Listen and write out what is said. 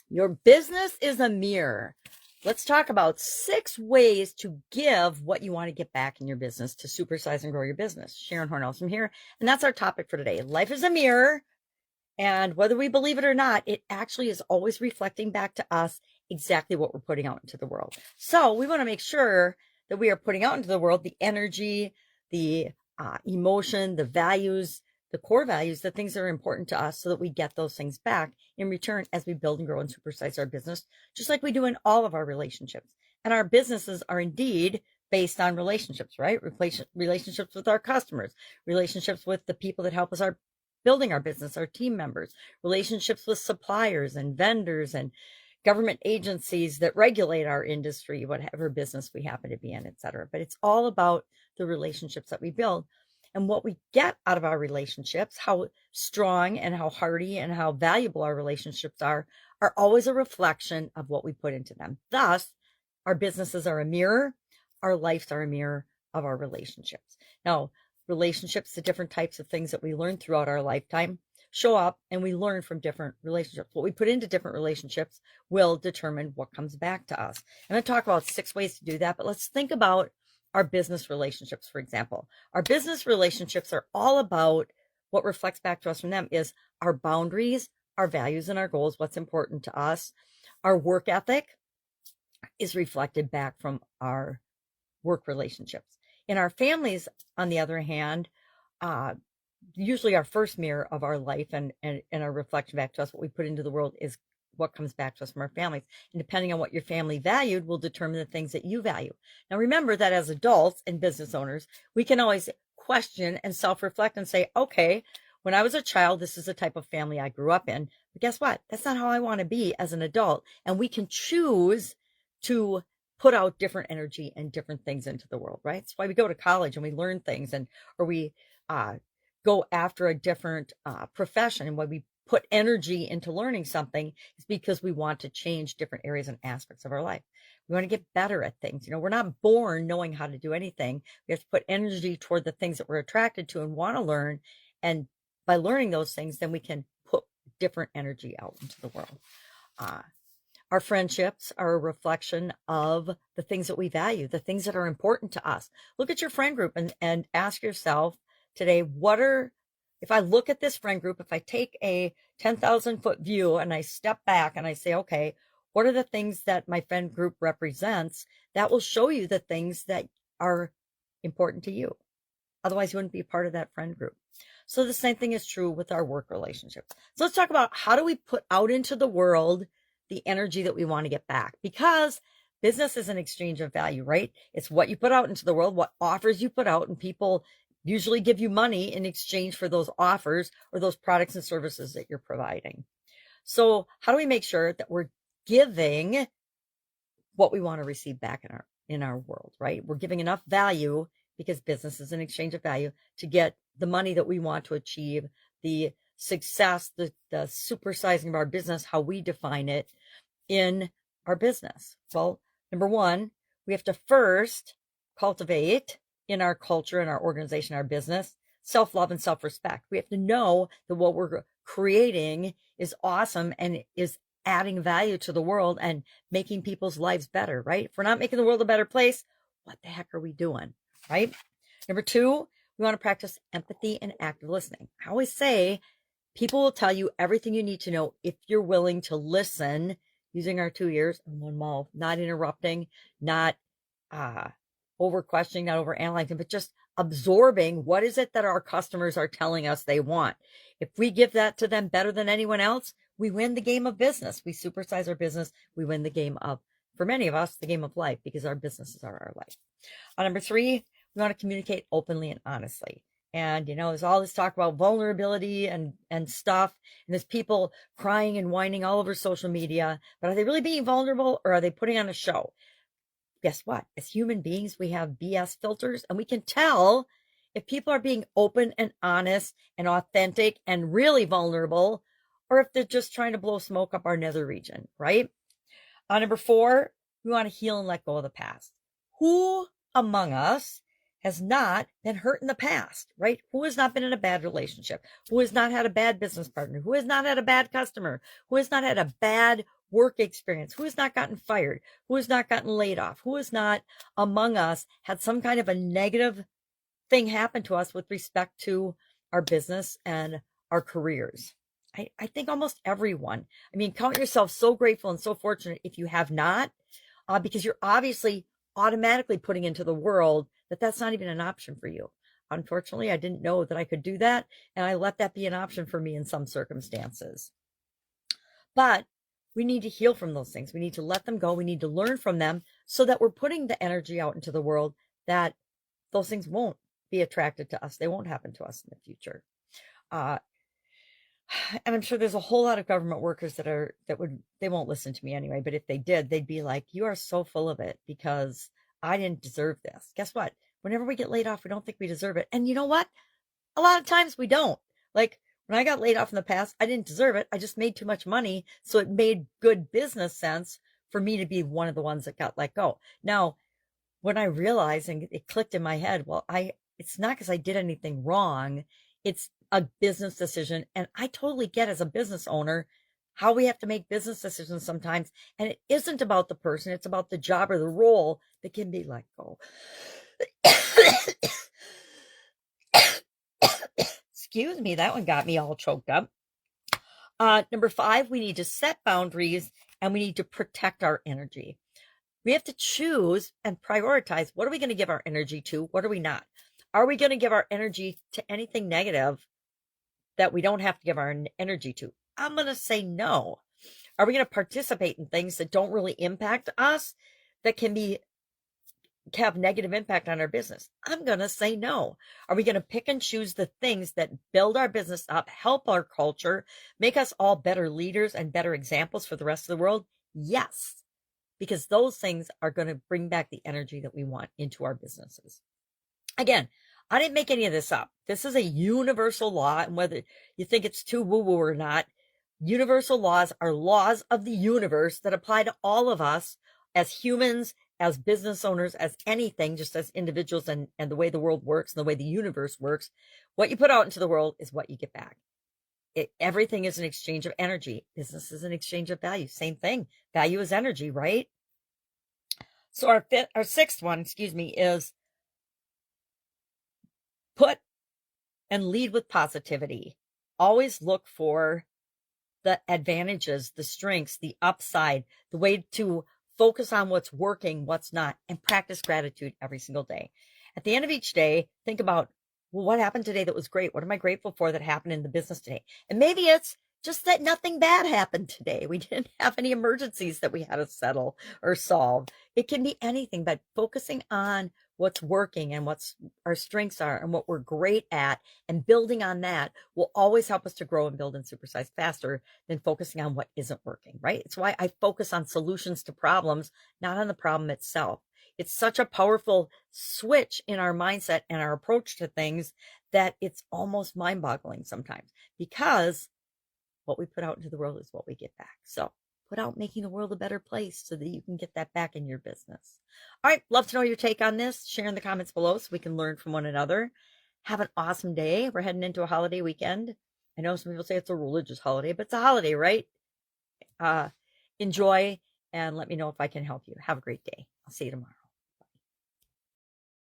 Your business is a mirror. Let's talk about 6 ways to give what you want to get back in your business to supersize and grow your business. Sharon Horne-Ellstrom here, and that's our topic for today. Life is a mirror, and whether we believe it or not, it actually is always reflecting back to us exactly what we're putting out into the world. So we want to make sure that we are putting out into the world the energy, the emotion, the values, the core values, the things that are important to us so that we get those things back in return as we build and grow and supersize our business, just like we do in all of our relationships. And our businesses are indeed based on relationships, right? Relationships with our customers, relationships with the people that help us building our business, our team members, relationships with suppliers and vendors and government agencies that regulate our industry, whatever business we happen to be in, etc. But it's all about the relationships that we build. And what we get out of our relationships, how strong and how hearty and how valuable our relationships are always a reflection of what we put into them. Thus, our businesses are a mirror, our lives are a mirror of our relationships. Now, relationships, the different types of things that we learn throughout our lifetime, show up and we learn from different relationships. What we put into different relationships will determine what comes back to us. I'm going to talk about 6 ways to do that, but let's think about our business relationships, for example. Our business relationships are all about what reflects back to us from them is our boundaries, our values and our goals, what's important to us. Our work ethic is reflected back from our work relationships. In our families, on the other hand, usually our first mirror of our life and our reflection back to us, what we put into the world is what comes back to us from our families. And depending on what your family valued will determine the things that you value. Now, remember that as adults and business owners, we can always question and self-reflect and say, okay, when I was a child, this is the type of family I grew up in. But guess what? That's not how I want to be as an adult. And we can choose to put out different energy and different things into the world, right? That's why we go to college and we learn things or we go after a different profession, and why we put energy into learning something is because we want to change different areas and aspects of our life. We want to get better at things. We're not born knowing how to do anything. We have to put energy toward the things that we're attracted to and want to learn. And by learning those things, then we can put different energy out into the world. Our friendships are a reflection of the things that we value, the things that are important to us. Look at your friend group and ask yourself today, if I look at this friend group, if I take a 10,000 foot view and I step back and I say, okay, what are the things that my friend group represents? That will show you the things that are important to you. Otherwise, you wouldn't be part of that friend group. So the same thing is true with our work relationships. So let's talk about how do we put out into the world the energy that we want to get back, because business is an exchange of value, right? It's what you put out into the world, what offers you put out, and people usually give you money in exchange for those offers or those products and services that you're providing. So how do we make sure that we're giving what we want to receive back in our world, right? We're giving enough value, because business is an exchange of value, to get the money that we want to achieve, the success, the supersizing of our business, how we define it in our business. Well, number one, we have to first cultivate in our culture, in our organization, our business, self-love and self-respect. We have to know that what we're creating is awesome and is adding value to the world and making people's lives better, right? If we're not making the world a better place, what the heck are we doing, right? Number two, we want to practice empathy and active listening. I always say people will tell you everything you need to know if you're willing to listen using our 2 ears and 1 mouth, not interrupting, not over questioning, not over analyzing, but just absorbing what is it that our customers are telling us they want. If we give that to them better than anyone else, we win the game of business. We supersize our business. We win the game of, for many of us, the game of life, because our businesses are our life. Number three, we want to communicate openly and honestly. And, there's all this talk about vulnerability and stuff. And there's people crying and whining all over social media. But are they really being vulnerable, or are they putting on a show? Guess what? As human beings, we have BS filters, and we can tell if people are being open and honest and authentic and really vulnerable, or if they're just trying to blow smoke up our nether region, right? Number four, we want to heal and let go of the past. Who among us has not been hurt in the past, right? Who has not been in a bad relationship? Who has not had a bad business partner? Who has not had a bad customer? Who has not had a bad work experience? Who has not gotten fired? Who has not gotten laid off? Who has not among us had some kind of a negative thing happen to us with respect to our business and our careers? I think almost everyone. I mean, count yourself so grateful and so fortunate if you have not, because you're obviously automatically putting into the world that that's not even an option for you. Unfortunately, I didn't know that I could do that, and I let that be an option for me in some circumstances. But we need to heal from those things. We need to let them go. We need to learn from them so that we're putting the energy out into the world that those things won't be attracted to us. They won't happen to us in the future. And I'm sure there's a whole lot of government workers they won't listen to me anyway, but if they did, they'd be like, you are so full of it because I didn't deserve this. Guess what? Whenever we get laid off, we don't think we deserve it. And you know what? A lot of times we don't. Like when I got laid off in the past, I didn't deserve it. I just made too much money. So it made good business sense for me to be one of the ones that got let go. Now, when I realized and it clicked in my head, well, it's not because I did anything wrong. It's a business decision. And I totally get as a business owner how we have to make business decisions sometimes. And it isn't about the person. It's about the job or the role that can be let go. Excuse me. That one got me all choked up. Number 5, we need to set boundaries and we need to protect our energy. We have to choose and prioritize. What are we going to give our energy to? What are we not? Are we going to give our energy to anything negative that we don't have to give our energy to? I'm going to say no. Are we going to participate in things that don't really impact us, that can have negative impact on our business? I'm going to say no. Are we going to pick and choose the things that build our business up, help our culture, make us all better leaders and better examples for the rest of the world? Yes, because those things are going to bring back the energy that we want into our businesses. Again, I didn't make any of this up. This is a universal law, and whether you think it's too woo-woo or not, universal laws are laws of the universe that apply to all of us as humans, as business owners, as anything, just as individuals, and the way the world works and the way the universe works. What you put out into the world is what you get back. Everything is an exchange of energy. Business is an exchange of value. Same thing. Value is energy, right? So our 6th one, is put and lead with positivity. Always look for the advantages, the strengths, the upside, the way to focus on what's working, what's not, and practice gratitude every single day. At the end of each day, think about, well, what happened today that was great? What am I grateful for that happened in the business today? And maybe it's just that nothing bad happened today. We didn't have any emergencies that we had to settle or solve. It can be anything, but focusing on what's working and what our strengths are and what we're great at and building on that will always help us to grow and build and supersize faster than focusing on what isn't working, right? It's why I focus on solutions to problems, not on the problem itself. It's such a powerful switch in our mindset and our approach to things that it's almost mind-boggling sometimes, because what we put out into the world is what we get back. So put out making the world a better place so that you can get that back in your business. All right. Love to know your take on this. Share in the comments below so we can learn from one another. Have an awesome day. We're heading into a holiday weekend. I know some people say it's a religious holiday, but it's a holiday, right? Enjoy and let me know if I can help you. Have a great day. I'll see you tomorrow.